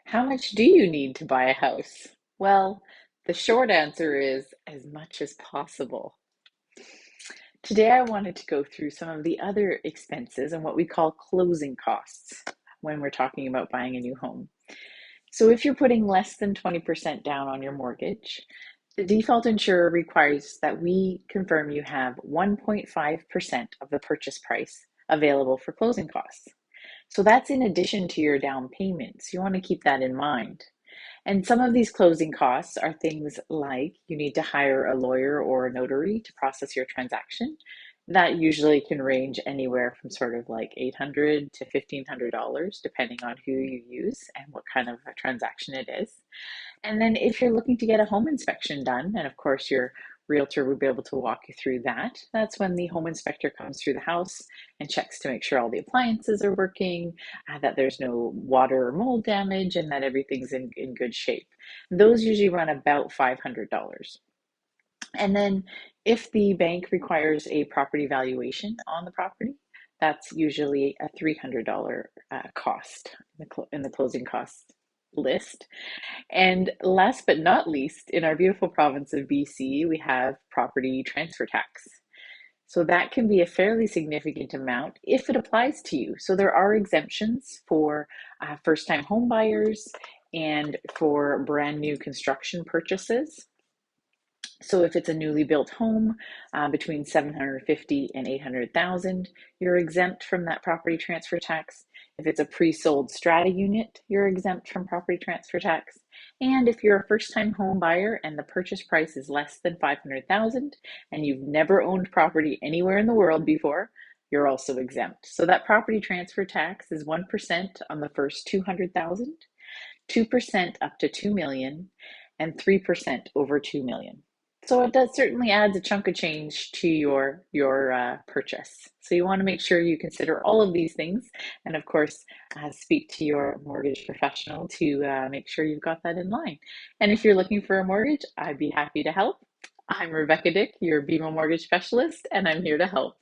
How much do you need to buy a house? Well, the short answer is as much as possible. Today, I wanted to go through some of the other expenses and what we call closing costs when we're talking about buying a new home. So, if you're putting less than 20% down on your mortgage, the default insurer requires that we confirm you have 1.5% of the purchase price available for closing costs. So, that's in addition to your down payments. You want to keep that in mind. And some of these closing costs are things like you need to hire a lawyer or a notary to process your transaction. That usually can range anywhere from sort of like $800 to $1,500, depending on who you use and what kind of a transaction it is. And then if you're looking to get a home inspection done, and of course your realtor will be able to walk you through that, that's when the home inspector comes through the house and checks to make sure all the appliances are working, that there's no water or mold damage, and that everything's in good shape. Those usually run about $500. And then if the bank requires a property valuation on the property, that's usually a $300 cost in the closing cost list. And last but not least, in our beautiful province of BC, we have property transfer tax. So that can be a fairly significant amount if it applies to you. So there are exemptions for first-time home buyers and for brand new construction purchases. So if it's a newly built home between 750 and 800,000, you're exempt from that property transfer tax. If it's a pre-sold strata unit, you're exempt from property transfer tax. And if you're a first-time home buyer and the purchase price is less than 500,000 and you've never owned property anywhere in the world before, you're also exempt. So that property transfer tax is 1% on the first 200,000, 2% up to 2 million, and 3% over 2 million. So it does certainly adds a chunk of change to your purchase. So you want to make sure you consider all of these things, and of course, speak to your mortgage professional to make sure you've got that in line. And if you're looking for a mortgage, I'd be happy to help. I'm Rebecca Dyck, your BMO Mortgage Specialist, and I'm here to help.